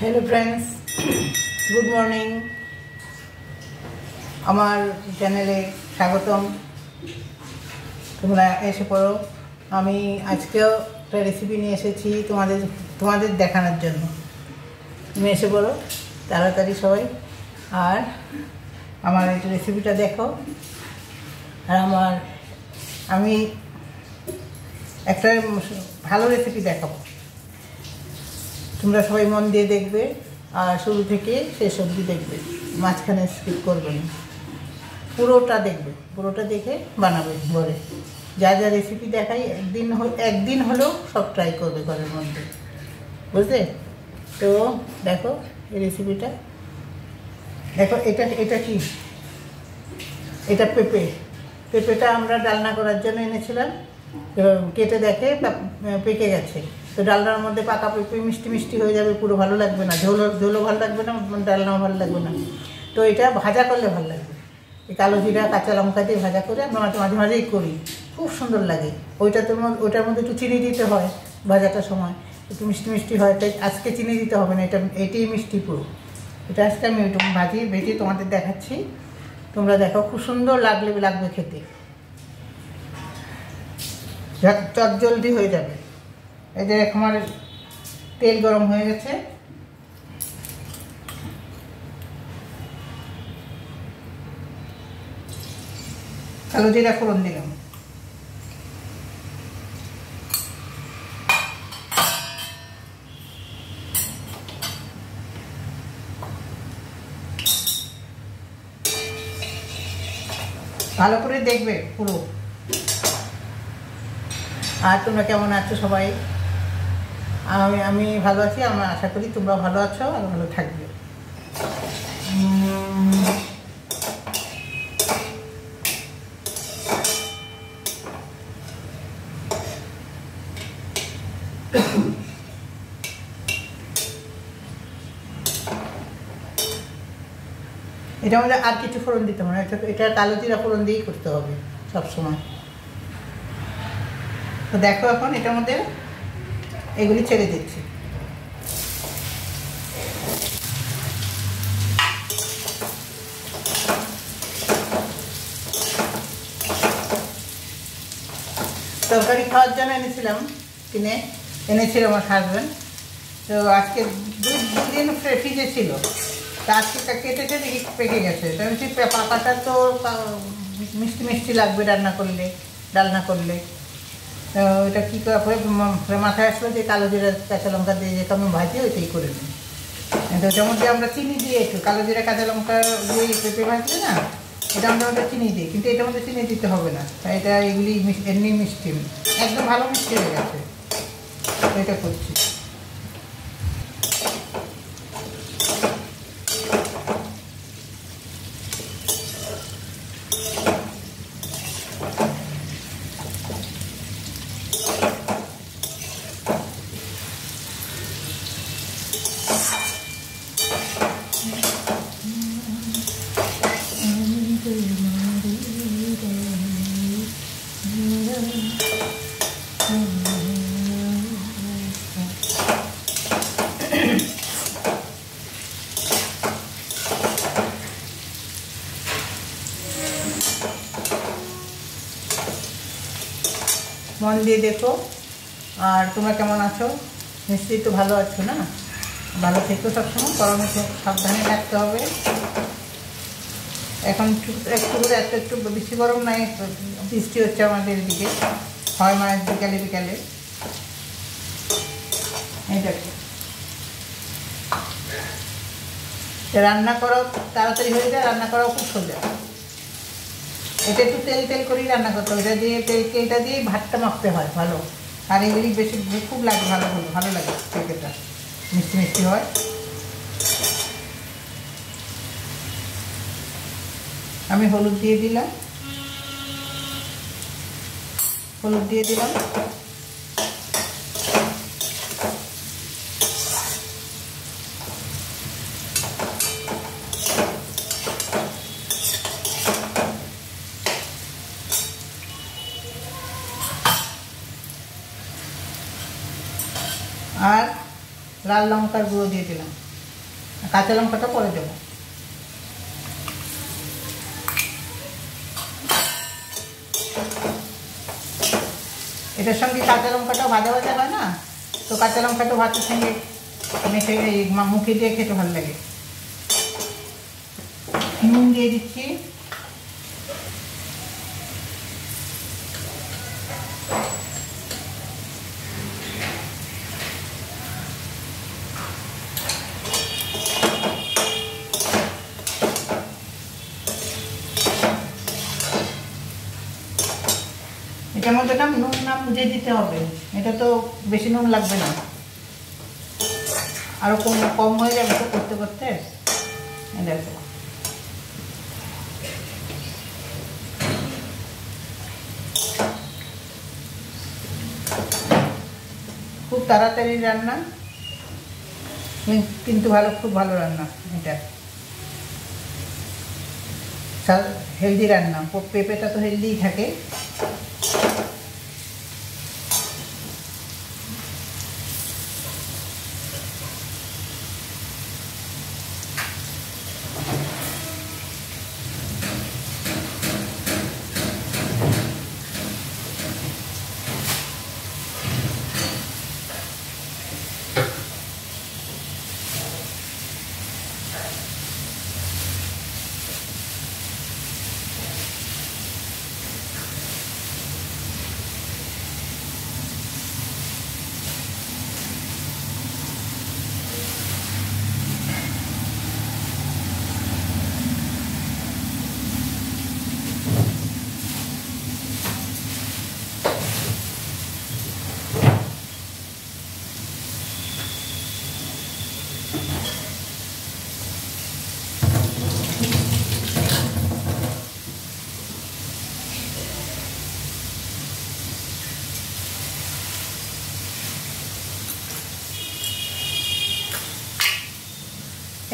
Hello friends good morning আমার চ্যানেলে স্বাগতম। তোমরা এসে পড়ো। আমি আজকেও একটা রেসিপি নিয়ে এসেছি তোমাদের দেখানোর জন্য। তুমি এসে পড়ো তাড়াতাড়ি সবাই, আর আমার এই রেসিপিটা দেখো। আর আমি একটা ভালো রেসিপি দেখাবো, তোমরা সবাই মন দিয়ে দেখবে আর শুরু থেকে শেষ অবধি দেখবে, মাঝখানে স্কিপ করবে না, পুরোটা দেখবে, পুরোটা দেখে বানাবে ঘরে। যা যা রেসিপি দেখাই একদিন হলেও সব ট্রাই করবে ঘরের মধ্যে, বুঝলে? তো দেখো এই রেসিপিটা, দেখো এটা কি, এটা পেঁপেটা আমরা ডালনা করার জন্য এনেছিলাম। কেটে দেখে পেকে গেছে, তো ডালনার মধ্যে পাকা পেঁপে মিষ্টি মিষ্টি হয়ে যাবে, পুরো ভালো লাগবে না, ঝোলও ভালো লাগবে না, ডালনাও ভালো লাগবে না। তো এটা ভাজা করলে ভালো লাগবে, এই কালো জিরা কাঁচা লঙ্কা দিয়ে ভাজা করে আমরা মাঝে মাঝেই করি, খুব সুন্দর লাগে। ওইটার মধ্যে একটু চিনি দিতে হয়, ভাজাটার সময় একটু মিষ্টি মিষ্টি হয়, তাই আজকে চিনি দিতে হবে না, এটাই মিষ্টি পুরো। এটা আজকে আমি একটু ভেজে তোমাদের দেখাচ্ছি, তোমরা দেখো, খুব সুন্দর লাগবে খেতে, চটজলদি হয়ে যাবে। এই যে আমার তেল গরম হয়ে গেছে, কালো জিরা ফোড়ন দিলাম, ভালো করে দেখবে পুরো। আর তোমরা কেমন আছো সবাই? আমি ভালো আছি, আমরা আশা করি তোমরা ভালো আছো আর ভালো থাকবে। এটা আমাদের আর কিছু ফোড়ন দিতে হবে না, এটা কালো জিরা ফোড়ন দিয়েই করতে হবে সবসময়। তো দেখো এখন এটার মধ্যে এগুলি ছেড়ে দিচ্ছি। তরকারি খাওয়ার জন্য এনেছিল আমার হাজব্যান্ড। তো আজকে দুদিন ফ্রিজে ছিল, তা আজকে কেটে দেখি পেকে গেছে। পাকাটা তো মিষ্টি মিষ্টি লাগবে ডালনা করলে। ওইটা কী করে মাথায় আসলো যে কালো জিরা কাঁচা লঙ্কা দিয়ে যেটা আমি ভাজি ওইটাই করে নিই। তো ওটার মধ্যে আমরা চিনি দিয়ে একটু কালো জিরা কাঁচা লঙ্কা দিয়ে পেঁপে ভাজলে না, এটা আমরা চিনি দিই, কিন্তু এটার মধ্যে চিনি দিতে হবে না, এটা এগুলি এমনি মিষ্টি, একদম ভালো মিষ্টি হয়ে গেছে। এটা করছি। মন দিয়ে দেখো, আর তোমরা কেমন আছো? নিশ্চয়ই তো ভালো আছো না? ভালো থেকো সবসময়, গরমে সাবধানে থাকতে হবে। এখন একটু বেশি গরম নাই, বৃষ্টি হচ্ছে আমাদের এদিকে, হয় মাঝে বিকালে। এই দেখো, রান্না করাও তাড়াতাড়ি হয়ে যায়, রান্না করাও খুব সোজা। এটা একটু তেল করেই রান্না করতে হবে, এটা দিয়ে ভাতটা মাখতে হয় ভালো। আর এগুলি বেশি খুব লাগে, ভালো লাগে, পেঁপেটা মিষ্টি মিষ্টি হয়। আমি হলুদ দিয়ে দিলাম, আর লাল লঙ্কার গুঁড়ো দিয়ে দিলাম। কাঁচা লঙ্কাটা পরে দেবো। এটার সঙ্গে কাঁচা লঙ্কাটা ভাজা ভাজা হয় না, তো কাঁচা লঙ্কাটা ভাতের সঙ্গে মেখে মুখে দিয়ে খেতে ভালো লাগে। নুন দিয়ে দিচ্ছি, এটার মধ্যে নুন না বুঝে দিতে হবে, এটা তো বেশি নুন লাগবে না, আরো কম হয়ে যাবে তো করতে করতে। দেখো খুব তাড়াতাড়ি রান্না, কিন্তু খুব ভালো রান্না। এটা হেলদি রান্না, পেঁপেটা তো হেলদিই থাকে।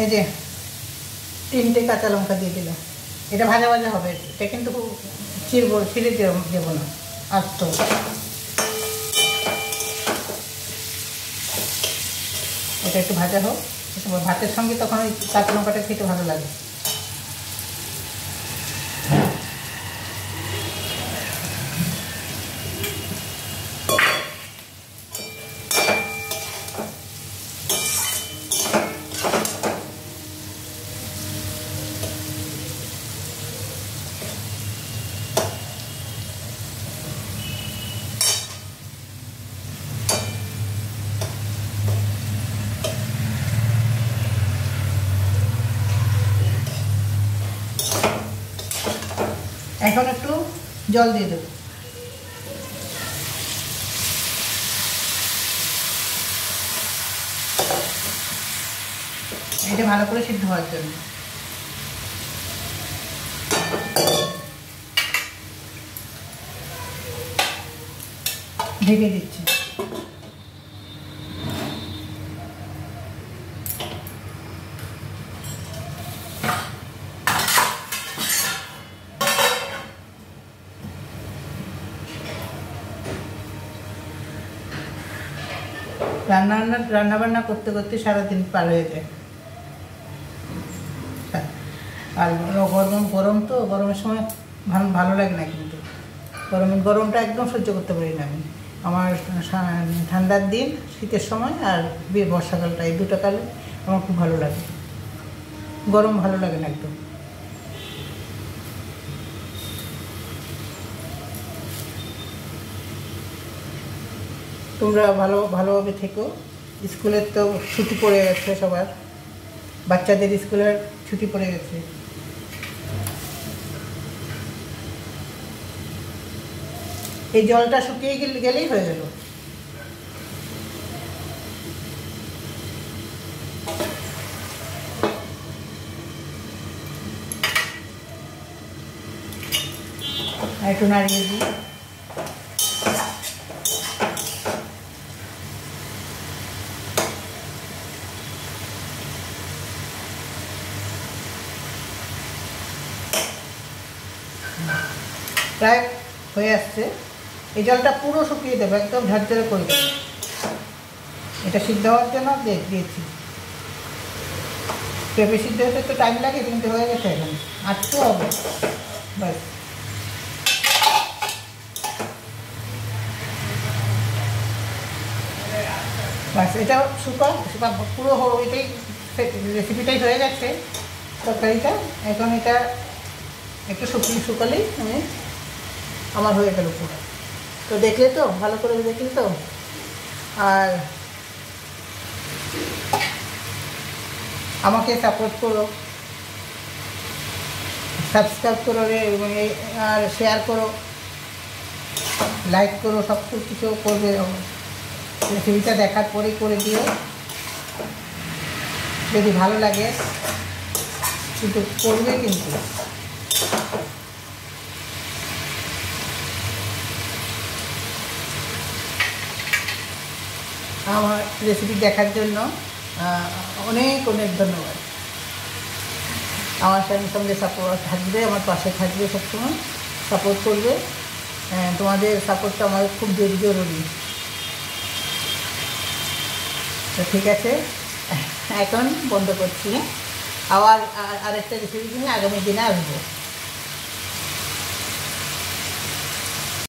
এই যে 3টে কাঁচা লঙ্কা দিয়ে দিলাম, এটা ভাজা ভাজা হবে, এটা কিন্তু ছিঁড়ে দেবো না, আস্ত। এটা একটু ভাজা হোক, ভাতের সঙ্গে তখন ওই কাঁচা লঙ্কাটা খেতে ভালো লাগে। এখন একটু জল দিয়ে দেবো, এটা ভালো করে সিদ্ধ হওয়ার জন্য। ঢেকে দিচ্ছি। রান্না বান্না করতে করতে সারাদিন পার হয়ে যায়। আর গরম তো, গরমের সময় ভালো লাগে না, কিন্তু গরমটা একদম সহ্য করতে পারি না আমি। আমার ঠান্ডার দিন, শীতের সময় আর বর্ষাকালটা, এই দুটো কালে আমার খুব ভালো লাগে। গরম ভালো লাগে না একদম। তোমরা ভালোভাবে থেকো। স্কুলের তো ছুটি পড়ে গেছে, সবার বাচ্চাদের স্কুলের ছুটি পড়ে গেছে। এই জলটা শুকিয়ে গেলেই হয়ে গেল। একটু নাড়িয়ে দিই। প্রায় হয়ে আসছে। এই জলটা পুরো শুকিয়ে দেবো, একদম ঝরঝরে করে দেবো। এটা সিদ্ধ হওয়ার জন্য দিয়েছি। পেঁপে সিদ্ধ হতে তো টাইম লাগে, কিন্তু হয়ে গেছে এখন, আর তো হবে ব্যাস। বাস এটা পুরো এটাই রেসিপিটাই হয়ে গেছে তরকারিটা। এখন এটা একটু শুকালেই আমার হয়ে গেল পুরো। তো দেখলে তো, ভালো করে দেখলে তো। আর আমাকে সাপোর্ট করো, সাবস্ক্রাইব করো আর শেয়ার করো, লাইক করো, সব কিছু করবে। রেসিপিটা দেখার পরেই করে দিও যদি ভালো লাগে, কিন্তু করবে কিন্তু। আমার রেসিপি দেখার জন্য অনেক অনেক ধন্যবাদ। আমার সঙ্গে সাপোর্ট থাকবে, আমার পাশে থাকবে, সবসময় সাপোর্ট করবে। তোমাদের সাপোর্টটা আমার খুব জরুরি। তো ঠিক আছে, এখন বন্ধ করছি। আবার আরেকটা রেসিপি নিয়ে আগামী দিনে আসবো।